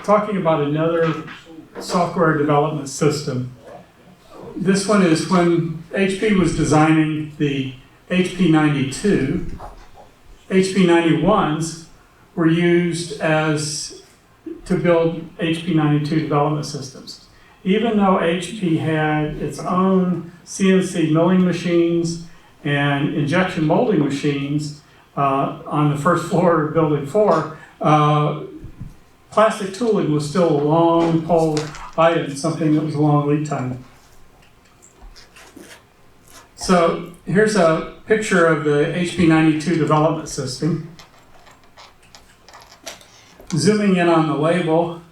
talking about another software development system. This one is when HP was designing the HP-92. HP-91s were used to build HP-92 development systems. Even though HP had its own CNC milling machines and injection molding machines on the first floor of Building 4, plastic tooling was still a long pole item, something that was a long lead time. So here's a picture of the HP-92 development system. Zooming in on the label,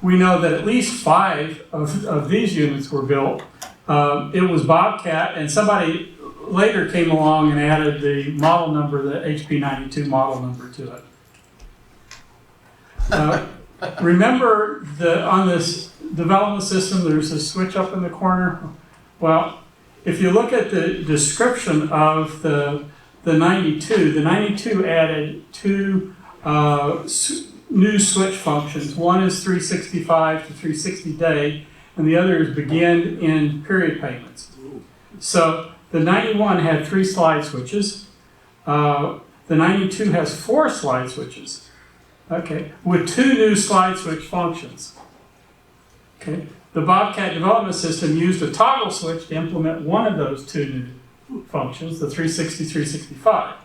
we know that at least 5 of these units were built. It was Bobcat, and somebody later came along and added the model number, the HP-92 model number to it. Remember on this development system, there's a switch up in the corner? Well, if you look at the description of the 92, the 92 added 2 new switch functions. One is 365 to 360 day, and the other is begin in period payments. So the 91 had 3 slide switches. The 92 has 4 slide switches, okay, with 2 new slide switch functions. Okay. The Bobcat development system used a toggle switch to implement one of those 2 new functions, the 360, 365.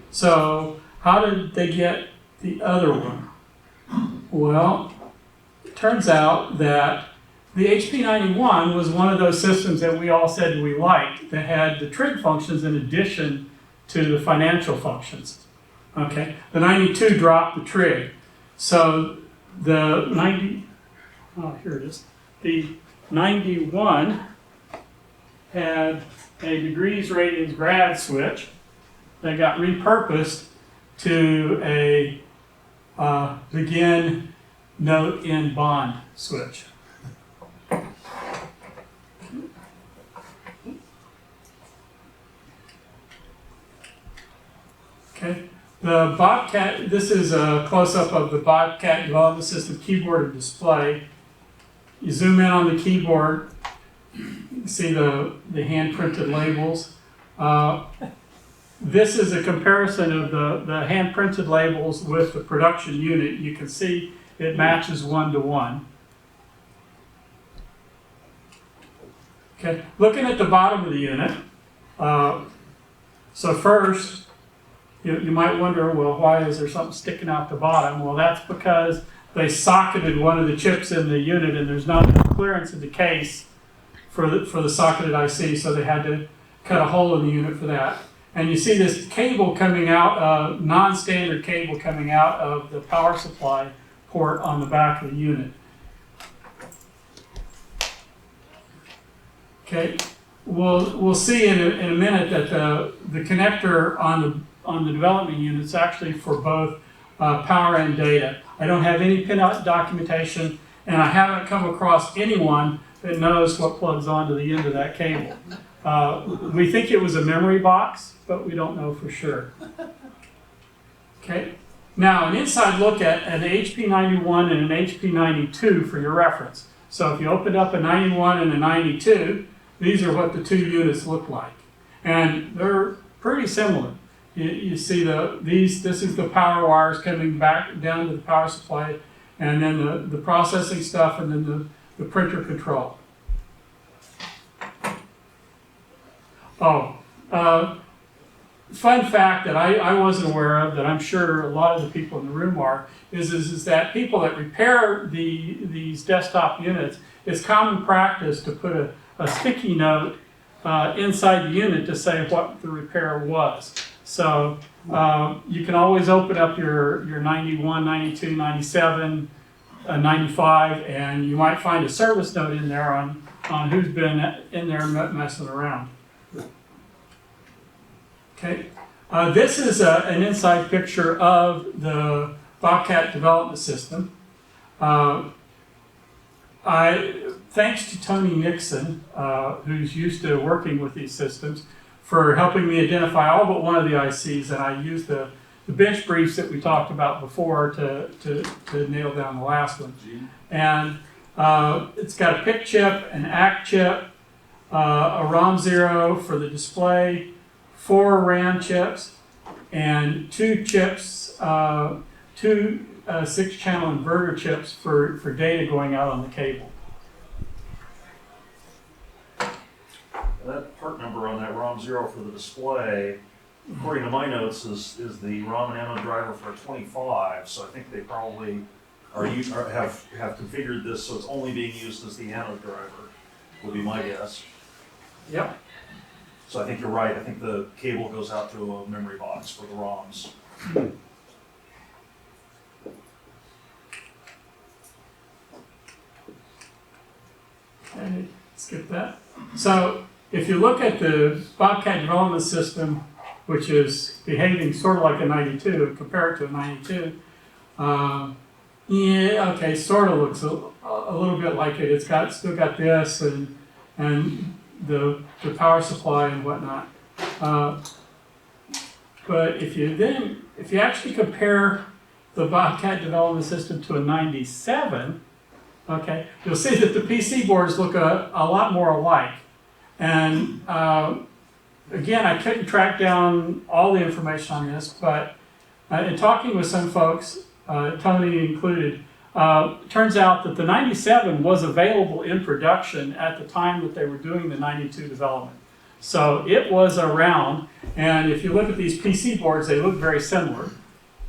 So how did they get the other one? Well, it turns out that the HP-91 was one of those systems that we all said we liked that had the trig functions in addition to the financial functions. Okay, the 92 dropped the trig. So the 91 had a degrees ratings grad switch that got repurposed to a begin note in bond switch. Okay, the Bobcat, this is a close-up of the Bobcat development system keyboard and display. You zoom in on the keyboard, you see the hand-printed labels. This is a comparison of the hand-printed labels with the production unit. You can see it matches 1-to-1. Okay, looking at the bottom of the unit. So first, you might wonder, well, why is there something sticking out the bottom? Well, that's because they socketed one of the chips in the unit, and there's not enough clearance in the case for the socketed IC, so they had to cut a hole in the unit for that. And you see this cable coming out, non-standard cable coming out of the power supply port on the back of the unit. Okay, we'll see in a minute that the connector on the development unit is actually for both power and data. I don't have any pinout documentation, and I haven't come across anyone that knows what plugs onto the end of that cable. We think it was a memory box, but we don't know for sure. Okay, now an inside look at an HP-91 and an HP-92 for your reference. So if you opened up a 91 and a 92, these are what the 2 units look like. And they're pretty similar. You see this is the power wires coming back down to the power supply, and then the processing stuff, and then the printer control. Fun fact that I wasn't aware of, that I'm sure a lot of the people in the room are, is that people that repair these desktop units, it's common practice to put a sticky note inside the unit to say what the repair was. So you can always open up your 91, 92, 97, 95, and you might find a service note in there on who's been in there messing around. Okay, this is an inside picture of the Bobcat development system. Thanks to Tony Nixon, who's used to working with these systems, for helping me identify all but one of the ICs, and I used the bench briefs that we talked about before to nail down the last one. And it's got a PIC chip, an ACT chip, a ROM 0 for the display, 4 RAM chips, and 2 chips, 2 6-channel inverter chips for data going out on the cable. That part number on that ROM 0 for the display, according to my notes, is the ROM and anode driver for a 25. So I think they probably have configured this so it's only being used as the anode driver, would be my guess. Yep. So I think you're right. I think the cable goes out to a memory box for the ROMs. Okay, skip that. So if you look at the Bobcat development system, which is behaving sort of like a 92, and compare it to a 92, yeah, okay, sort of looks a little bit like it. It's still got this and the power supply and whatnot. But if you actually compare the Bobcat development system to a 97, okay, you'll see that the PC boards look a lot more alike. And again, I couldn't track down all the information on this, but in talking with some folks, Tony included, turns out that the 97 was available in production at the time that they were doing the 92 development. So it was around, and if you look at these PC boards, they look very similar.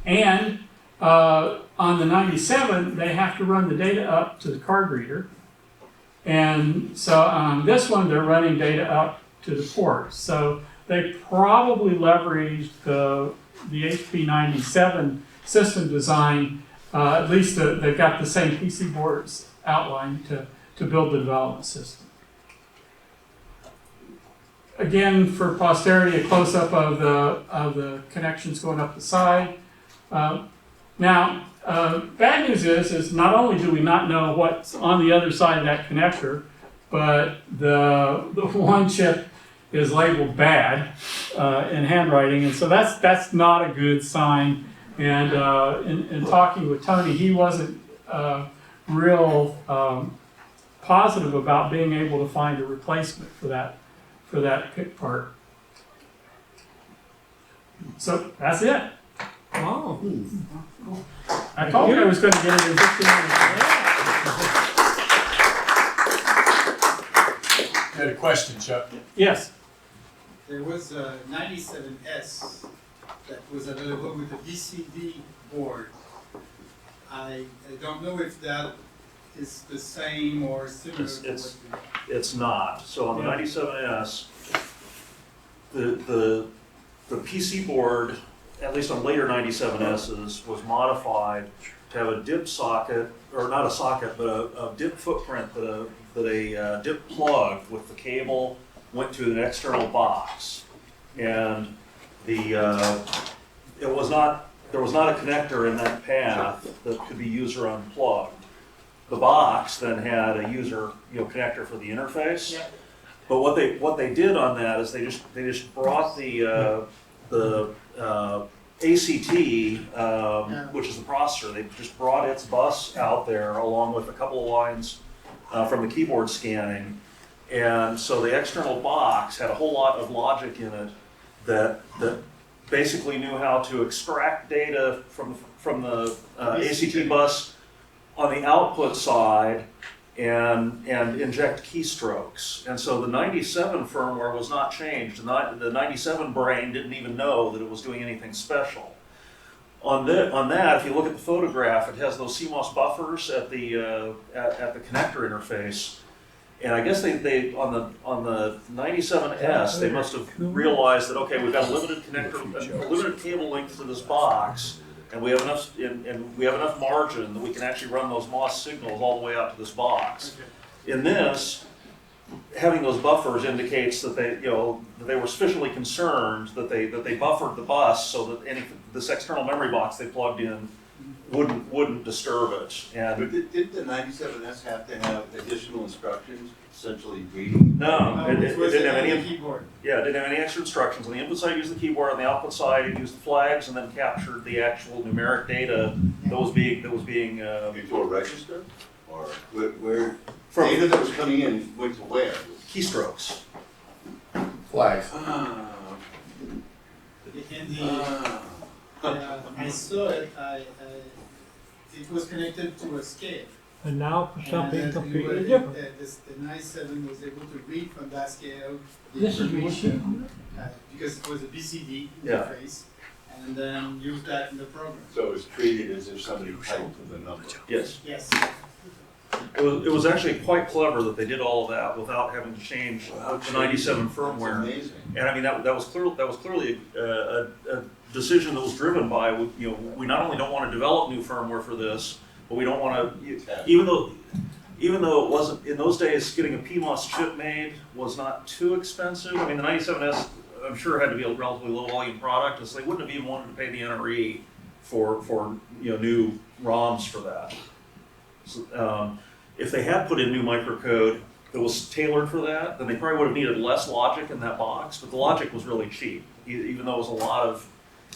And on the 97, they have to run the data up to the card reader. And so on this one, they're running data up to the port. So they probably leveraged the HP-97 system design. At least they've got the same PC boards outlined to build the development system. Again, for posterity, a close-up of the connections going up the side. Now, bad news is not only do we not know what's on the other side of that connector, but the one chip is labeled bad in handwriting, and so that's not a good sign. And in talking with Tony, he wasn't real positive about being able to find a replacement for that PIC part. So that's it. Oh. I told you I was going to get it in 15 minutes. I had a question, Chuck. Yes. There was a 97S that was available with a BCD board. I don't know if that is the same or similar to what It's not. So on the 97S, the PC board, at least on later 97Ss, was modified to have a dip socket, or not a socket, but a dip footprint that a dip plug with the cable went to an external box, and there was not a connector in that path that could be user unplugged. The box then had a user connector for the interface. Yeah. But what they did on that is they just brought the ACT, which is the processor. They just brought its bus out there along with a couple of lines from the keyboard scanning, and so the external box had a whole lot of logic in it that basically knew how to extract data from the ACT bus on the output side and inject keystrokes. And so the 97 firmware was not changed. The 97 brain didn't even know that it was doing anything special. On that, if you look at the photograph, it has those CMOS buffers at the connector interface. And I guess they on the 97S, they must have realized that, okay, we've got a limited cable length to this box, and we have enough margin that we can actually run those MOS signals all the way out to this box. In this, having those buffers indicates that they were sufficiently concerned that they buffered the bus so that this external memory box they plugged in wouldn't wouldn't disturb it. And But did the 97S have to have additional instructions, essentially reading? no, it was didn't have on the any. keyboard. Yeah, it didn't have any extra instructions. On the input side, it used the keyboard. On the output side, it used the flags, and then captured the actual numeric data that was being Into a register? Or where from data that was coming in went to where? keystrokes. Flags. In the, I saw it, it was connected to a scale. And now for something And completely different. the 97 was able to read from that scale the This is what information, because it was a BCD Yeah. interface, and then use that in the program. So it was treated as if somebody typed the number. Yes, Yes. it was actually quite clever that they did all of that without having to change the 97 That's firmware. amazing. And I mean, that was clearly a decision that was driven by, you know, we not only don't want to develop new firmware for this, but we don't want to, even though it wasn't, in those days, getting a PMOS chip made was not too expensive. I mean, the 97S, I'm sure, had to be a relatively low volume product, and so they wouldn't have even wanted to pay the NRE for new ROMs for that. So, if they had put in new microcode that was tailored for that, then they probably would have needed less logic in that box, but the logic was really cheap. Even though it was a lot of,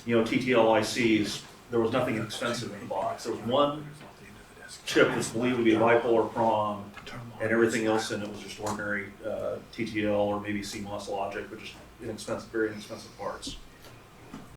TTL ICs, there was nothing expensive in the box. There was one chip that's believed to be a bipolar PROM, and everything else in it was just ordinary TTL or maybe CMOS logic, but just inexpensive, very inexpensive parts.